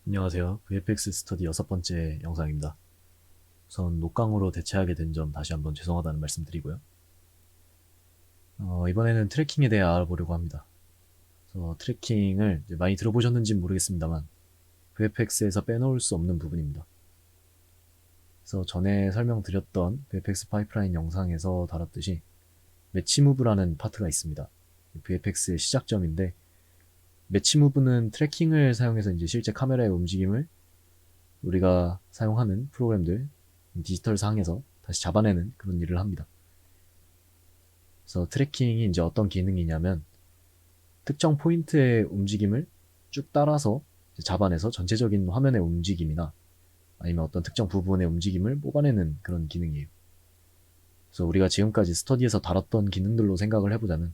안녕하세요. VFX 스터디 6번째 영상입니다. 우선 녹강으로 대체하게 된 점 다시 한번 죄송하다는 말씀 드리고요. 이번에는 트래킹에 대해 알아보려고 합니다. 그래서 트래킹을 이제 많이 들어보셨는지는 모르겠습니다만 VFX에서 빼놓을 수 없는 부분입니다. 그래서 전에 설명드렸던 VFX 파이프라인 영상에서 다뤘듯이 매치 무브라는 파트가 있습니다. VFX의 시작점인데 매치 무브는 트래킹을 사용해서 이제 실제 카메라의 움직임을 우리가 사용하는 프로그램들, 디지털 상에서 다시 잡아내는 그런 일을 합니다. 그래서 트래킹이 이제 어떤 기능이냐면 특정 포인트의 움직임을 쭉 따라서 잡아내서 전체적인 화면의 움직임이나 아니면 어떤 특정 부분의 움직임을 뽑아내는 그런 기능이에요. 그래서 우리가 지금까지 스터디에서 다뤘던 기능들로 생각을 해보자면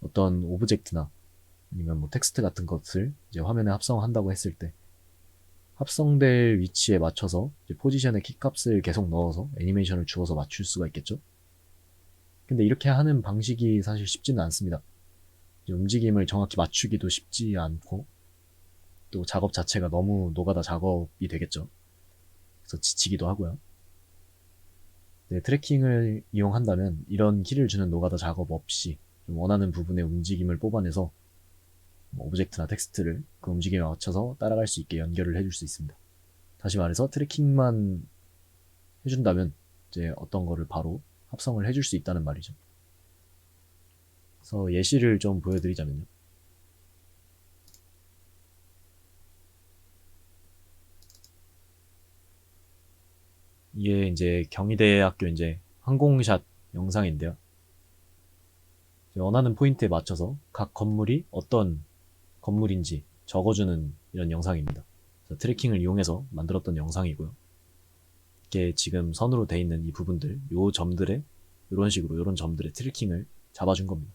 어떤 오브젝트나 아니면 뭐 텍스트 같은 것을 이제 화면에 합성한다고 했을 때 합성될 위치에 맞춰서 포지션의 키값을 계속 넣어서 애니메이션을 주어서 맞출 수가 있겠죠. 근데 이렇게 하는 방식이 사실 쉽지는 않습니다. 움직임을 정확히 맞추기도 쉽지 않고 또 작업 자체가 너무 노가다 작업이 되겠죠. 그래서 지치기도 하고요. 네, 트래킹을 이용한다면 이런 키를 주는 노가다 작업 없이 좀 원하는 부분의 움직임을 뽑아내서 뭐 오브젝트나 텍스트를 그 움직임에 맞춰서 따라갈 수 있게 연결을 해줄 수 있습니다. 다시 말해서 트래킹만 해준다면 이제 어떤 거를 바로 합성을 해줄 수 있다는 말이죠. 그래서 예시를 좀 보여드리자면요. 이게 이제 경희대학교 이제 항공샷 영상인데요. 원하는 포인트에 맞춰서 각 건물이 어떤 건물인지 적어주는 이런 영상입니다. 그래서 트래킹을 이용해서 만들었던 영상이고요. 이게 지금 선으로 돼 있는 이 부분들, 요 점들에 이런 식으로 이런 점들의 트래킹을 잡아준 겁니다.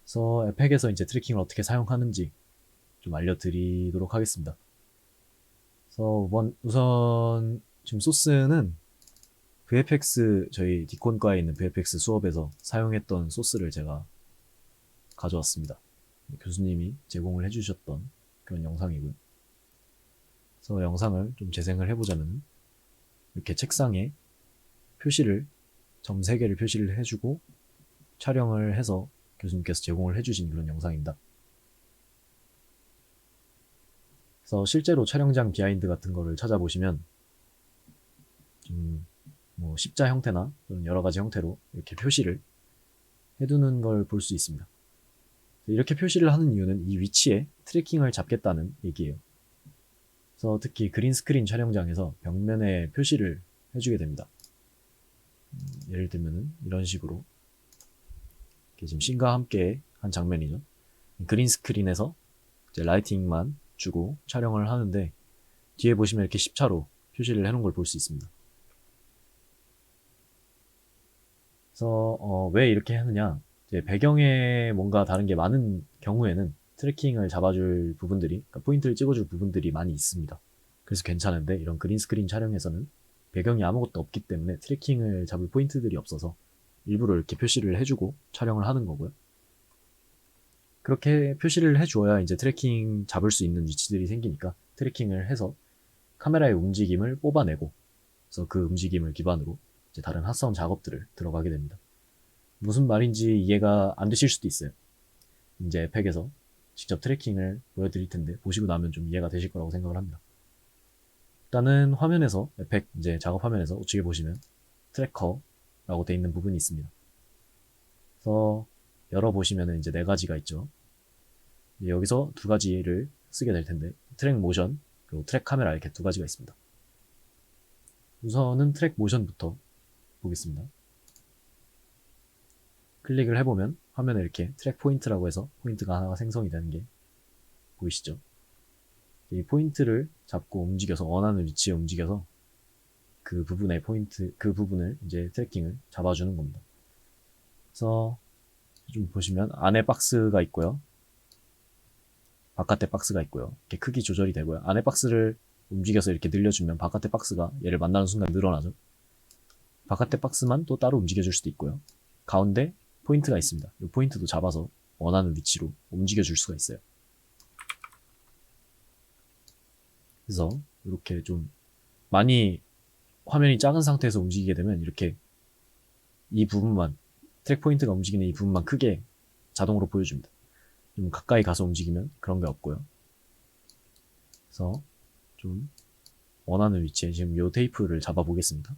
그래서 에펙에서 이제 트래킹을 어떻게 사용하는지 좀 알려드리도록 하겠습니다. 그래서 우선 지금 소스는 VFX 저희 디콘과에 있는 VFX 수업에서 사용했던 소스를 제가 가져왔습니다. 교수님이 제공을 해주셨던 그런 영상이고요. 그래서 영상을 좀 재생을 해보자면 이렇게 책상에 표시를 점 3개를 표시를 해주고 촬영을 해서 교수님께서 제공을 해주신 그런 영상입니다. 그래서 실제로 촬영장 비하인드 같은 거를 찾아보시면 좀 뭐 십자 형태나 또는 여러 가지 형태로 이렇게 표시를 해두는 걸 볼 수 있습니다. 이렇게 표시를 하는 이유는 이 위치에 트래킹을 잡겠다는 얘기예요. 그래서 특히 그린스크린 촬영장에서 벽면에 표시를 해주게 됩니다. 예를 들면 이런 식으로 지금 씬과 함께 한 장면이죠. 그린스크린에서 이제 라이팅만 주고 촬영을 하는데 뒤에 보시면 이렇게 십자로 표시를 해놓은 걸 볼 수 있습니다. 그래서 왜 이렇게 하느냐, 이제 배경에 뭔가 다른 게 많은 경우에는 트래킹을 잡아줄 부분들이, 그러니까 포인트를 찍어줄 부분들이 많이 있습니다. 그래서 괜찮은데 이런 그린스크린 촬영에서는 배경이 아무것도 없기 때문에 트래킹을 잡을 포인트들이 없어서 일부러 이렇게 표시를 해주고 촬영을 하는 거고요. 그렇게 표시를 해주어야 이제 트래킹 잡을 수 있는 위치들이 생기니까 트래킹을 해서 카메라의 움직임을 뽑아내고, 그래서 그 움직임을 기반으로 이제 다른 합성 작업들을 들어가게 됩니다. 무슨 말인지 이해가 안 되실 수도 있어요. 이제 에펙에서 직접 트래킹을 보여드릴 텐데 보시고 나면 좀 이해가 되실 거라고 생각을 합니다. 일단은 화면에서 에펙 이제 작업 화면에서 우측에 보시면 트래커라고 되어 있는 부분이 있습니다. 그래서 열어보시면 이제 4가지가 있죠. 여기서 2가지를 쓰게 될 텐데 트랙 모션 그리고 트랙 카메라 이렇게 2가지가 있습니다. 우선은 트랙 모션부터 보겠습니다. 클릭을 해보면 화면에 이렇게 트랙 포인트라고 해서 포인트가 하나가 생성이 되는 게 보이시죠? 이 포인트를 잡고 움직여서 원하는 위치에 움직여서 그 부분의 포인트, 그 부분을 이제 트래킹을 잡아주는 겁니다. 그래서 좀 보시면 안에 박스가 있고요. 바깥에 박스가 있고요. 이렇게 크기 조절이 되고요. 안에 박스를 움직여서 이렇게 늘려주면 바깥에 박스가 얘를 만나는 순간 늘어나죠. 바깥에 박스만 또 따로 움직여줄 수도 있고요. 가운데 포인트가 있습니다. 이 포인트도 잡아서 원하는 위치로 움직여 줄 수가 있어요. 그래서 이렇게 좀 많이 화면이 작은 상태에서 움직이게 되면 이렇게 이 부분만, 트랙 포인트가 움직이는 이 부분만 크게 자동으로 보여줍니다. 좀 가까이 가서 움직이면 그런 게 없고요. 그래서 좀 원하는 위치에 지금 이 테이프를 잡아 보겠습니다.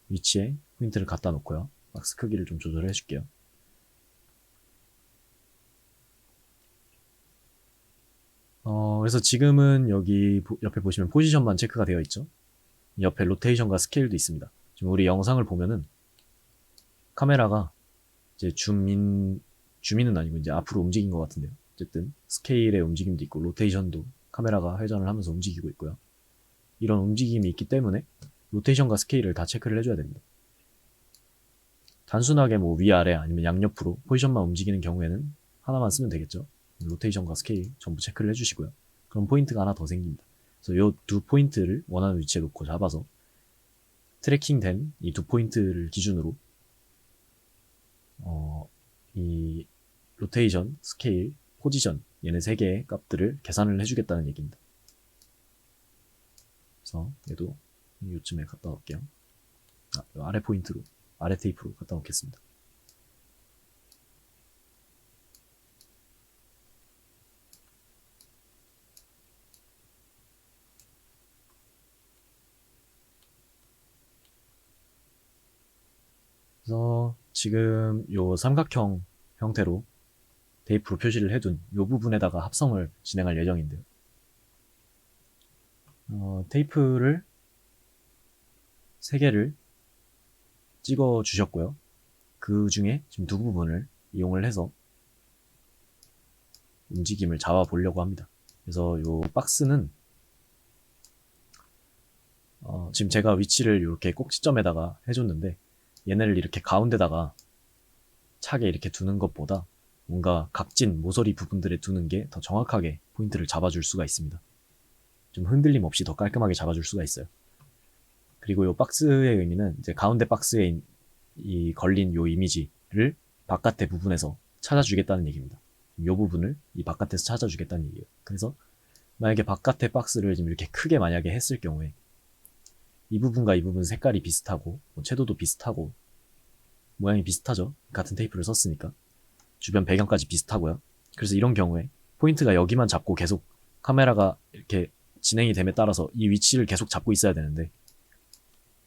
위치에 포인트를 갖다 놓고요. 박스 크기를 좀 조절해 줄게요. 그래서 지금은 여기 옆에 보시면 포지션만 체크가 되어 있죠. 옆에 로테이션과 스케일도 있습니다. 지금 우리 영상을 보면은 카메라가 이제 줌인은 아니고 이제 앞으로 움직인 것 같은데요. 어쨌든 스케일의 움직임도 있고 로테이션도 카메라가 회전을 하면서 움직이고 있고요. 이런 움직임이 있기 때문에 로테이션과 스케일을 다 체크를 해줘야 됩니다. 단순하게 뭐 위아래 아니면 양옆으로 포지션만 움직이는 경우에는 하나만 쓰면 되겠죠. 로테이션과 스케일 전부 체크를 해주시고요. 그럼 포인트가 하나 더 생깁니다. 그래서 이 두 포인트를 원하는 위치에 놓고 잡아서 트래킹된 이 두 포인트를 기준으로 이 로테이션, 스케일, 포지션 얘네 세 개의 값들을 계산을 해주겠다는 얘기입니다. 그래서 얘도 요쯤에 갖다 놓을게요. 아래 포인트로, 아래 테이프로 갖다 놓겠습니다. 그래서 지금 요 삼각형 형태로 테이프로 표시를 해둔 요 부분에다가 합성을 진행할 예정인데요. 테이프를 3개를 찍어 주셨고요. 그 중에 지금 두 부분을 이용을 해서 움직임을 잡아 보려고 합니다. 그래서 요 박스는 지금 제가 위치를 이렇게 꼭지점에다가 해줬는데 얘네를 이렇게 가운데다가 차게 이렇게 두는 것보다 뭔가 각진 모서리 부분들에 두는 게 더 정확하게 포인트를 잡아줄 수가 있습니다. 좀 흔들림 없이 더 깔끔하게 잡아줄 수가 있어요. 그리고 요 박스의 의미는 이제 가운데 박스에 이 걸린 요 이미지를 바깥의 부분에서 찾아주겠다는 얘기입니다. 요 부분을 이 바깥에서 찾아주겠다는 얘기예요. 그래서 만약에 바깥의 박스를 지금 이렇게 크게 만약에 했을 경우에 이 부분과 이 부분 색깔이 비슷하고 뭐 채도도 비슷하고 모양이 비슷하죠. 같은 테이프를 썼으니까 주변 배경까지 비슷하고요. 그래서 이런 경우에 포인트가 여기만 잡고 계속 카메라가 이렇게 진행이 됨에 따라서 이 위치를 계속 잡고 있어야 되는데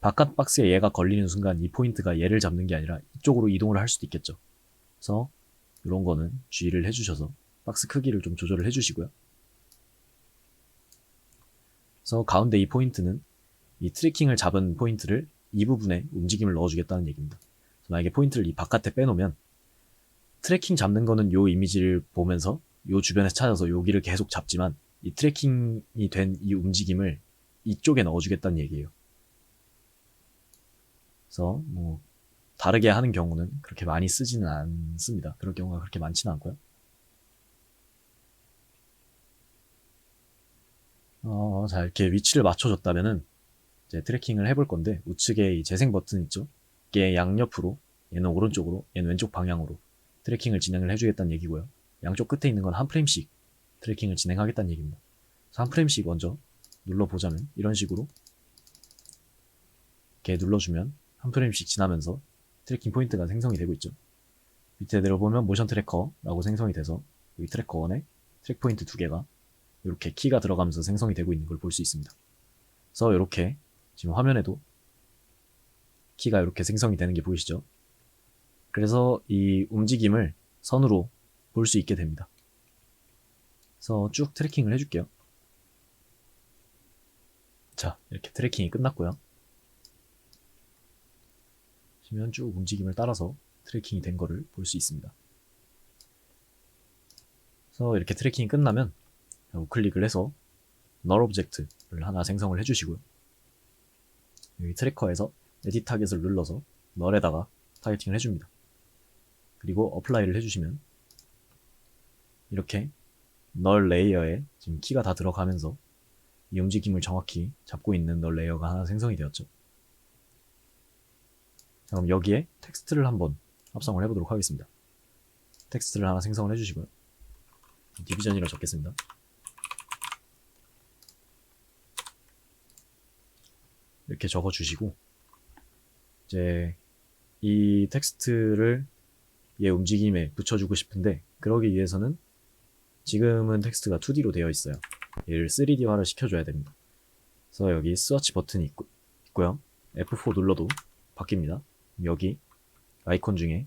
바깥 박스에 얘가 걸리는 순간 이 포인트가 얘를 잡는 게 아니라 이쪽으로 이동을 할 수도 있겠죠. 그래서 이런 거는 주의를 해주셔서 박스 크기를 좀 조절을 해주시고요. 그래서 가운데 이 포인트는 이 트래킹을 잡은 포인트를 이 부분에 움직임을 넣어주겠다는 얘기입니다. 만약에 포인트를 이 바깥에 빼놓으면 트래킹 잡는 거는 요 이미지를 보면서 요 주변에서 찾아서 여기를 계속 잡지만 이 트래킹이 된 이 움직임을 이쪽에 넣어주겠다는 얘기예요. 그래서 뭐 다르게 하는 경우는 그렇게 많이 쓰지는 않습니다. 그럴 경우가 그렇게 많지는 않고요. 자 이렇게 위치를 맞춰줬다면은 이제 트래킹을 해볼 건데 우측에 이 재생 버튼 있죠? 이게 양옆으로 얘는 오른쪽으로 얘는 왼쪽 방향으로 트래킹을 진행을 해주겠다는 얘기고요. 양쪽 끝에 있는 건 한 프레임씩 트래킹을 진행하겠다는 얘기입니다. 그래서 한 프레임씩 먼저 눌러보자면 이런 식으로 이렇게 눌러주면 한 프레임씩 지나면서 트래킹 포인트가 생성이 되고 있죠. 밑에 내려보면 모션 트래커라고 생성이 돼서 여기 트래커 1에 트랙 포인트 2개가 이렇게 키가 들어가면서 생성이 되고 있는 걸 볼 수 있습니다. 그래서 이렇게 지금 화면에도 키가 이렇게 생성이 되는 게 보이시죠? 그래서 이 움직임을 선으로 볼 수 있게 됩니다. 그래서 쭉 트래킹을 해줄게요. 자, 이렇게 트래킹이 끝났고요. 보시면 쭉 움직임을 따라서 트래킹이 된 거를 볼 수 있습니다. 그래서 이렇게 트래킹이 끝나면 우클릭을 해서 null object를 하나 생성을 해주시고요. 여기 트래커에서 에디트 타겟을 눌러서 null에다가 타겟팅을 해줍니다. 그리고 apply를 해주시면 이렇게 null 레이어에 지금 키가 다 들어가면서 이 움직임을 정확히 잡고 있는 null 레이어가 하나 생성이 되었죠. 자, 그럼 여기에 텍스트를 한번 합성을 해보도록 하겠습니다. 텍스트를 하나 생성을 해주시고요. 디비전이라고 적겠습니다. 이렇게 적어주시고 이제 이 텍스트를 얘 움직임에 붙여주고 싶은데 그러기 위해서는 지금은 텍스트가 2D로 되어 있어요. 얘를 3D화를 시켜줘야 됩니다. 그래서 여기 스와치 버튼이 있고요. F4 눌러도 바뀝니다. 여기 아이콘 중에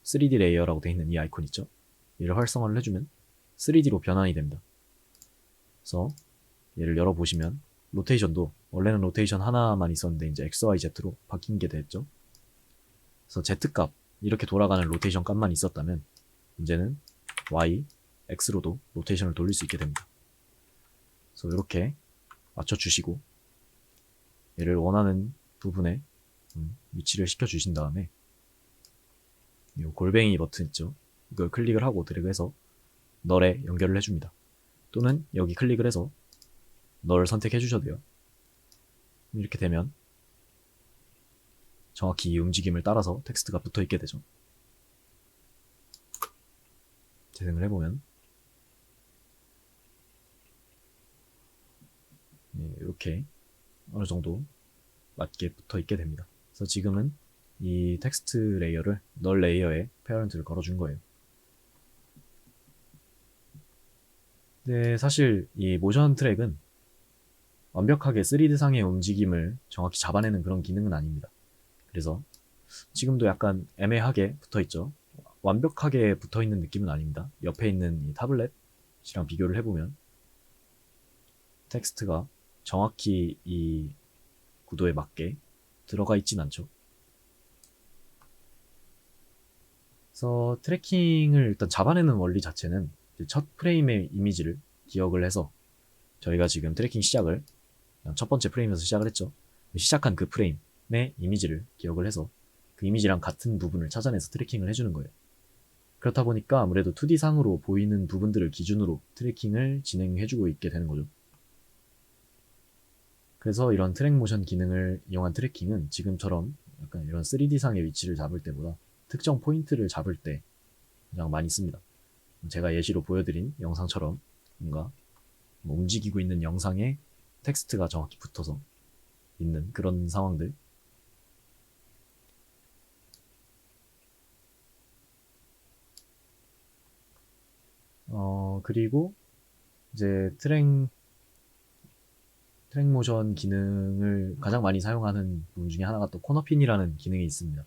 3D 레이어라고 되어 있는 이 아이콘 있죠? 얘를 활성화를 해주면 3D로 변환이 됩니다. 그래서 얘를 열어보시면 로테이션도 원래는 로테이션 하나만 있었는데 이제 XYZ로 바뀐 게 됐죠. 그래서 Z값 이렇게 돌아가는 로테이션 값만 있었다면 이제는 Y, X로도 로테이션을 돌릴 수 있게 됩니다. 그래서 이렇게 맞춰주시고 얘를 원하는 부분에 위치를 시켜주신 다음에 이 골뱅이 버튼 있죠? 이걸 클릭을 하고 드래그해서 널에 연결을 해줍니다. 또는 여기 클릭을 해서 널 선택해 주셔도 돼요. 이렇게 되면 정확히 이 움직임을 따라서 텍스트가 붙어 있게 되죠. 재생을 해보면 이렇게 어느 정도 맞게 붙어 있게 됩니다. 그래서 지금은 이 텍스트 레이어를 널 레이어에 페어런트를 걸어준 거예요. 근데 사실 이 모션 트랙은 완벽하게 3D상의 움직임을 정확히 잡아내는 그런 기능은 아닙니다. 그래서 지금도 약간 애매하게 붙어있죠. 완벽하게 붙어있는 느낌은 아닙니다. 옆에 있는 이 타블렛이랑 비교를 해보면 텍스트가 정확히 이 구도에 맞게 들어가 있진 않죠. 그래서 트래킹을 일단 잡아내는 원리 자체는 첫 프레임의 이미지를 기억을 해서 저희가 지금 트래킹 시작을 첫 번째 프레임에서 시작을 했죠. 시작한 그 프레임의 이미지를 기억을 해서 그 이미지랑 같은 부분을 찾아내서 트래킹을 해주는 거예요. 그렇다 보니까 아무래도 2D상으로 보이는 부분들을 기준으로 트래킹을 진행해주고 있게 되는 거죠. 그래서 이런 트랙 모션 기능을 이용한 트래킹은 지금처럼 약간 이런 3D상의 위치를 잡을 때보다 특정 포인트를 잡을 때 가장 많이 씁니다. 제가 예시로 보여드린 영상처럼 뭔가 움직이고 있는 영상에 텍스트가 정확히 붙어서 있는 그런 상황들. 그리고 이제 트랙 모션 기능을 가장 많이 사용하는 부분 중에 하나가 또 코너핀이라는 기능이 있습니다.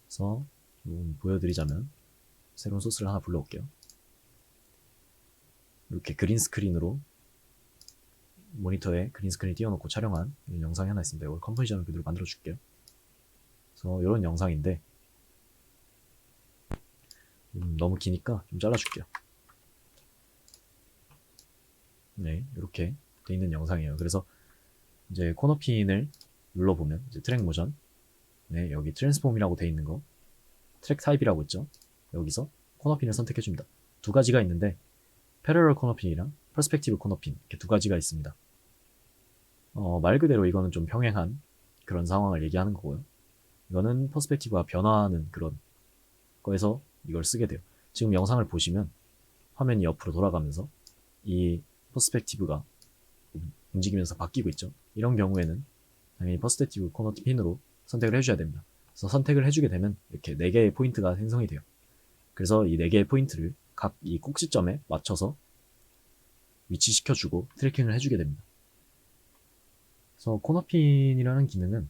그래서 좀 보여드리자면 새로운 소스를 하나 불러올게요. 이렇게 그린 스크린으로 모니터에 그린 스크린 띄워놓고 촬영한 이런 영상이 하나 있습니다. 이걸 컴포지션을 그대로 만들어 줄게요. 그래서 이런 영상인데 너무 기니까 좀 잘라줄게요. 네, 이렇게 돼 있는 영상이에요. 그래서 이제 코너핀을 눌러보면 이제 트랙 모션, 네, 여기 트랜스폼이라고 돼 있는 거, 트랙 타입이라고 있죠. 여기서 코너핀을 선택해줍니다. 두 가지가 있는데 패러럴 코너핀이랑 퍼스펙티브 코너핀 이렇게 두 가지가 있습니다. 말 그대로 이거는 좀 평행한 그런 상황을 얘기하는 거고요. 이거는 퍼스펙티브가 변화하는 그런 거에서 이걸 쓰게 돼요. 지금 영상을 보시면 화면이 옆으로 돌아가면서 이 퍼스펙티브가 움직이면서 바뀌고 있죠. 이런 경우에는 당연히 퍼스펙티브 코너핀으로 선택을 해줘야 됩니다. 그래서 선택을 해주게 되면 이렇게 4개의 포인트가 생성이 돼요. 그래서 이 4개의 포인트를 각 이 꼭지점에 맞춰서 위치시켜주고 트래킹을 해주게 됩니다. 그래서 코너핀이라는 기능은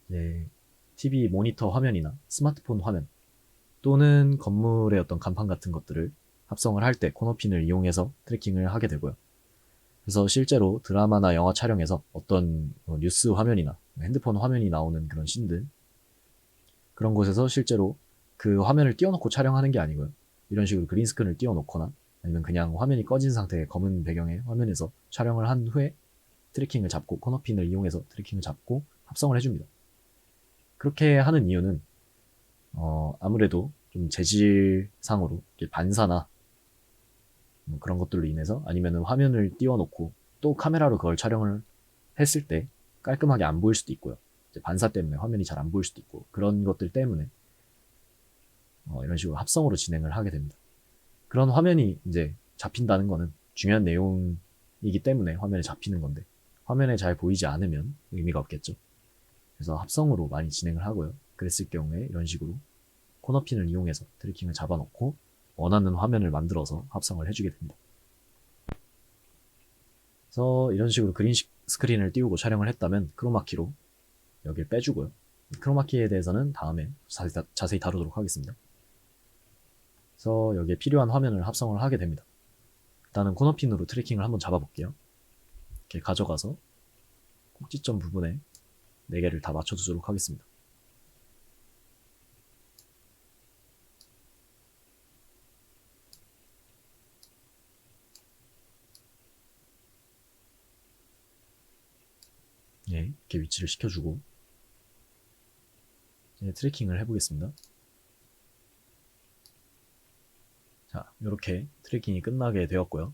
이제 TV 모니터 화면이나 스마트폰 화면 또는 건물의 어떤 간판 같은 것들을 합성을 할 때 코너핀을 이용해서 트래킹을 하게 되고요. 그래서 실제로 드라마나 영화 촬영에서 어떤 뉴스 화면이나 핸드폰 화면이 나오는 그런 씬들 그런 곳에서 실제로 그 화면을 띄워놓고 촬영하는 게 아니고요. 이런 식으로 그린스크린을 띄워놓거나 아니면 그냥 화면이 꺼진 상태의 검은 배경의 화면에서 촬영을 한 후에 트래킹을 잡고 코너핀을 이용해서 트래킹을 잡고 합성을 해줍니다. 그렇게 하는 이유는 아무래도 좀 재질상으로 반사나 뭐 그런 것들로 인해서 아니면 화면을 띄워놓고 또 카메라로 그걸 촬영을 했을 때 깔끔하게 안 보일 수도 있고요. 이제 반사 때문에 화면이 잘 안 보일 수도 있고 그런 것들 때문에 이런 식으로 합성으로 진행을 하게 됩니다. 그런 화면이 이제 잡힌다는 거는 중요한 내용이기 때문에 화면에 잡히는 건데 화면에 잘 보이지 않으면 의미가 없겠죠. 그래서 합성으로 많이 진행을 하고요. 그랬을 경우에 이런 식으로 코너핀을 이용해서 트래킹을 잡아놓고 원하는 화면을 만들어서 합성을 해주게 됩니다. 그래서 이런 식으로 그린 스크린을 띄우고 촬영을 했다면 크로마키로 여기를 빼주고요. 크로마키에 대해서는 다음에 자세히 다루도록 하겠습니다. 그래서 여기에 필요한 화면을 합성을 하게 됩니다. 일단은 코너핀으로 트래킹을 한번 잡아볼게요. 이렇게 가져가서 꼭지점 부분에 4개를 다 맞춰두도록 하겠습니다. 예, 이렇게 위치를 시켜주고 이제 트래킹을 해보겠습니다. 자, 이렇게 트래킹이 끝나게 되었고요.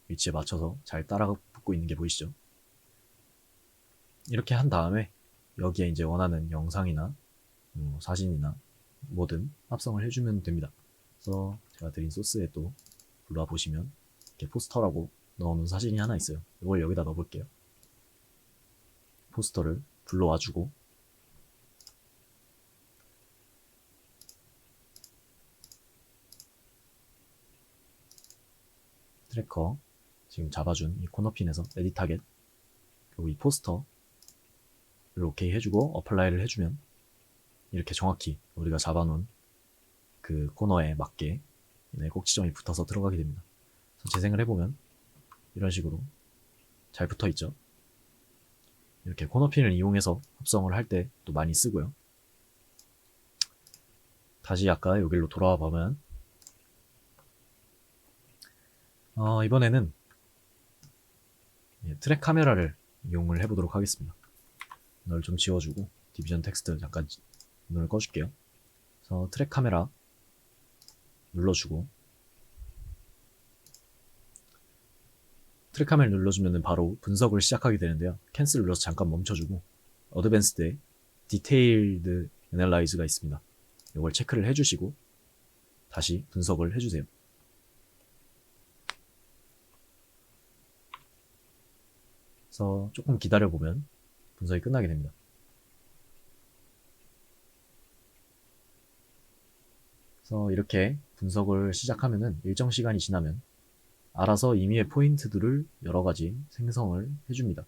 위치에 맞춰서 잘 따라 붙고 있는 게 보이시죠? 이렇게 한 다음에 여기에 이제 원하는 영상이나 사진이나 뭐든 합성을 해주면 됩니다. 그래서 제가 드린 소스에 또 불러와 보시면 이렇게 포스터라고 넣어놓은 사진이 하나 있어요. 이걸 여기다 넣어볼게요. 포스터를 불러와주고 트래커 지금 잡아준 이 코너핀에서 에디트 타겟 그리고 이 포스터를 오케이 해주고 어플라이를 해주면 이렇게 정확히 우리가 잡아놓은 그 코너에 맞게 꼭지점이 붙어서 들어가게 됩니다. 그래서 재생을 해보면 이런 식으로 잘 붙어있죠. 이렇게 코너핀을 이용해서 합성을 할 때 또 많이 쓰고요. 다시 아까 여기로 돌아와 보면 이번에는 트랙 카메라를 이용을 해보도록 하겠습니다. 눈을 좀 지워주고 디비전 텍스트 잠깐 눈을 꺼줄게요. 그래서 트랙 카메라 눌러주고 트랙 카메라를 눌러주면 바로 분석을 시작하게 되는데요. 캔슬 눌러서 잠깐 멈춰주고 어드밴스드에 디테일드 애널라이즈가 있습니다. 이걸 체크를 해주시고 다시 분석을 해주세요. 그래서 조금 기다려보면 분석이 끝나게 됩니다. 그래서 이렇게 분석을 시작하면은 일정 시간이 지나면 알아서 임의의 포인트들을 여러 가지 생성을 해줍니다.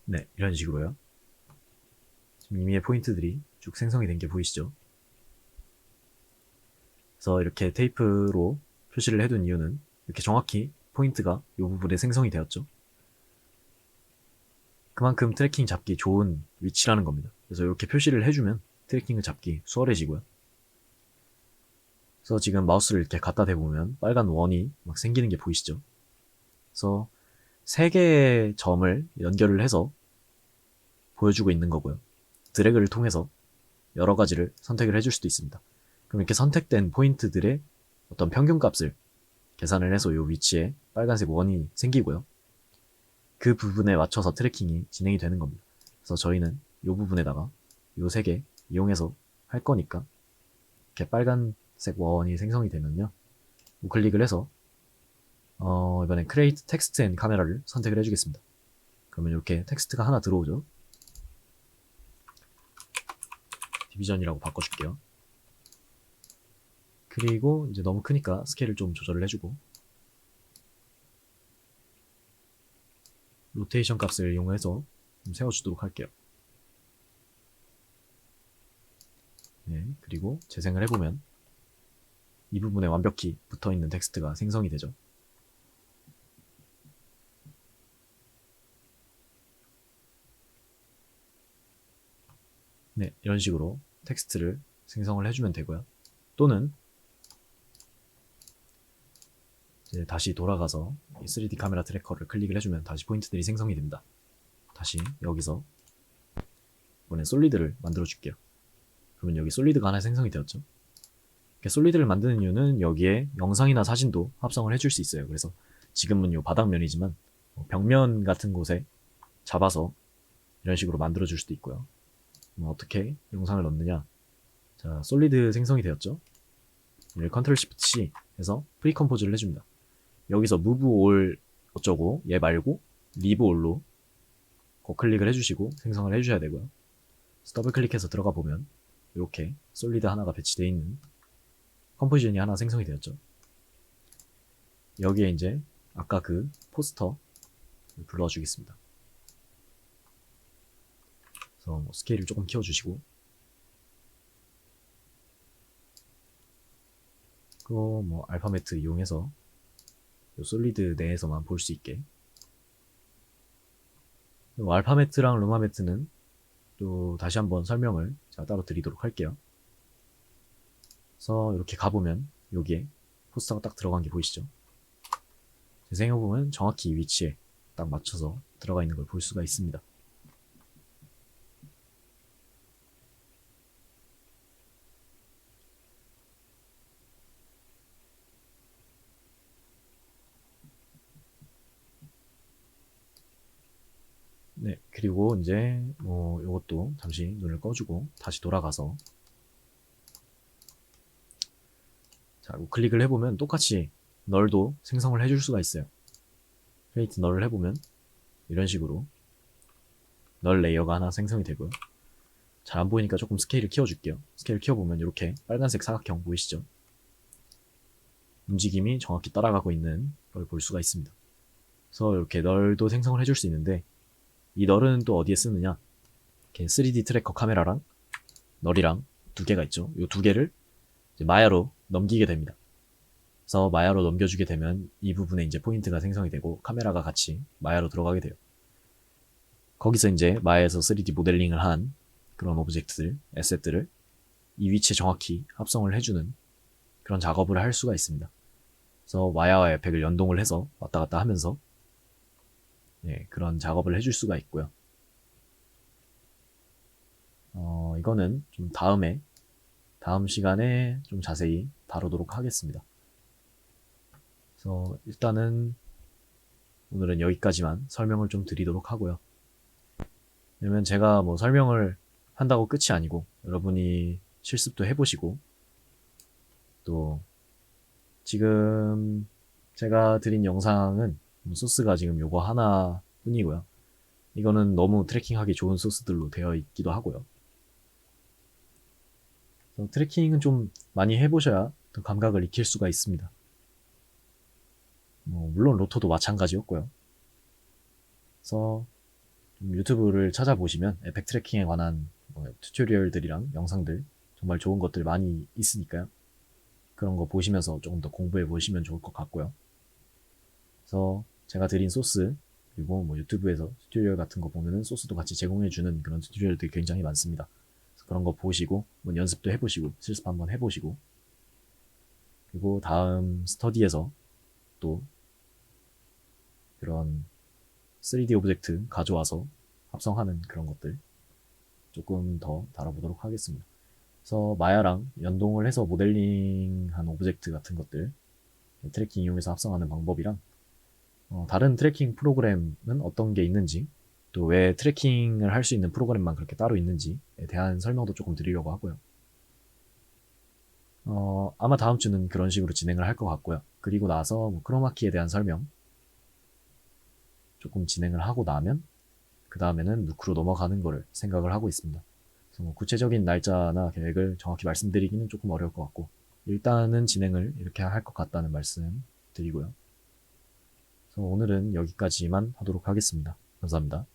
네, 이런 식으로요. 지금 임의의 포인트들이 쭉 생성이 된 게 보이시죠? 그래서 이렇게 테이프로 표시를 해둔 이유는 이렇게 정확히 포인트가 이 부분에 생성이 되었죠. 그만큼 트래킹 잡기 좋은 위치라는 겁니다. 그래서 이렇게 표시를 해주면 트래킹을 잡기 수월해지고요. 그래서 지금 마우스를 이렇게 갖다 대보면 빨간 원이 막 생기는 게 보이시죠? 그래서 3개의 점을 연결을 해서 보여주고 있는 거고요. 드래그를 통해서 여러 가지를 선택을 해줄 수도 있습니다. 그럼 이렇게 선택된 포인트들의 어떤 평균값을 계산을 해서 이 위치에 빨간색 원이 생기고요. 그 부분에 맞춰서 트래킹이 진행이 되는 겁니다. 그래서 저희는 이 부분에다가 이 3개 이용해서 할 거니까 이렇게 빨간색 원이 생성이 되면요. 우클릭을 해서 이번엔 Create Text and Camera를 선택을 해주겠습니다. 그러면 이렇게 텍스트가 하나 들어오죠. 디비전이라고 바꿔줄게요. 그리고 이제 너무 크니까 스케일을 좀 조절을 해주고 로테이션 값을 이용해서 좀 세워주도록 할게요. 네, 그리고 재생을 해보면 이 부분에 완벽히 붙어있는 텍스트가 생성이 되죠. 네, 이런 식으로 텍스트를 생성을 해주면 되고요. 또는 이제 다시 돌아가서 3D 카메라 트래커를 클릭을 해주면 다시 포인트들이 생성이 됩니다. 다시 여기서 이번엔 솔리드를 만들어 줄게요. 그러면 여기 솔리드가 하나 생성이 되었죠. 솔리드를 만드는 이유는 여기에 영상이나 사진도 합성을 해줄 수 있어요. 그래서 지금은 요 바닥면이지만 벽면 같은 곳에 잡아서 이런 식으로 만들어줄 수도 있고요. 어떻게 영상을 넣느냐. 자, 솔리드 생성이 되었죠. 컨트롤 시프트 C 해서 프리컴포즈를 해줍니다. 여기서 move all 어쩌고 얘 말고 leave all로 클릭을 해주시고 생성을 해주셔야 되고요. 더블 클릭해서 들어가 보면 이렇게 솔리드 하나가 배치되어 있는 컴포지션이 하나 생성이 되었죠. 여기에 이제 아까 그 포스터 불러와 주겠습니다. 그래서 스케일을 조금 키워주시고, 그거 알파매트 이용해서 요 솔리드 내에서만 볼 수 있게. 알파매트랑 루마매트는 또 다시 한번 설명을 제가 따로 드리도록 할게요. 그래서 이렇게 가보면 여기에 포스터가 딱 들어간 게 보이시죠? 재생해보면 정확히 이 위치에 딱 맞춰서 들어가 있는 걸 볼 수가 있습니다. 네, 그리고 이제 요것도 잠시 눈을 꺼주고 다시 돌아가서 자, 클릭을 해보면 똑같이 널도 생성을 해줄 수가 있어요. 크레이트 널을 해보면 이런 식으로 널 레이어가 하나 생성이 되고요. 잘 안 보이니까 조금 스케일을 키워줄게요. 스케일 키워보면 이렇게 빨간색 사각형 보이시죠? 움직임이 정확히 따라가고 있는 걸 볼 수가 있습니다. 그래서 이렇게 널도 생성을 해줄 수 있는데, 이 널은 또 어디에 쓰느냐, 이렇게 3D 트래커 카메라랑 널이랑 두 개가 있죠. 이 두 개를 이제 마야로 넘기게 됩니다. 그래서 마야로 넘겨주게 되면 이 부분에 이제 포인트가 생성이 되고 카메라가 같이 마야로 들어가게 돼요. 거기서 이제 마야에서 3D 모델링을 한 그런 오브젝트들, 에셋들을 이 위치에 정확히 합성을 해주는 그런 작업을 할 수가 있습니다. 그래서 마야와 에펙을 연동을 해서 왔다 갔다 하면서 그런 작업을 해줄 수가 있고요. 이거는 좀 다음 시간에 좀 자세히 다루도록 하겠습니다. 그래서 일단은 오늘은 여기까지만 설명을 좀 드리도록 하고요. 왜냐면 제가 설명을 한다고 끝이 아니고 여러분이 실습도 해보시고, 또 지금 제가 드린 영상은 소스가 지금 요거 하나 뿐이고요. 이거는 너무 트래킹하기 좋은 소스들로 되어 있기도 하고요. 트래킹은 좀 많이 해보셔야 더 감각을 익힐 수가 있습니다. 물론 로토도 마찬가지였고요. 그래서 좀 유튜브를 찾아보시면 에펙 트래킹에 관한 튜토리얼들이랑 영상들 정말 좋은 것들 많이 있으니까요. 그런 거 보시면서 조금 더 공부해 보시면 좋을 것 같고요. 그래서 제가 드린 소스, 그리고 유튜브에서 튜토리얼 같은 거 보면은 소스도 같이 제공해주는 그런 튜토리얼들이 굉장히 많습니다. 그래서 그런 거 보시고 연습도 해보시고 실습 한번 해보시고, 그리고 다음 스터디에서 또 그런 3D 오브젝트 가져와서 합성하는 그런 것들 조금 더 다뤄보도록 하겠습니다. 그래서 마야랑 연동을 해서 모델링한 오브젝트 같은 것들 트래킹 이용해서 합성하는 방법이랑 다른 트래킹 프로그램은 어떤 게 있는지, 또 왜 트래킹을 할 수 있는 프로그램만 그렇게 따로 있는지에 대한 설명도 조금 드리려고 하고요. 아마 다음 주는 그런 식으로 진행을 할 것 같고요. 그리고 나서 크로마키에 대한 설명 조금 진행을 하고 나면 그 다음에는 누크로 넘어가는 거를 생각을 하고 있습니다. 그래서 구체적인 날짜나 계획을 정확히 말씀드리기는 조금 어려울 것 같고, 일단은 진행을 이렇게 할 것 같다는 말씀 드리고요. 그래서 오늘은 여기까지만 하도록 하겠습니다. 감사합니다.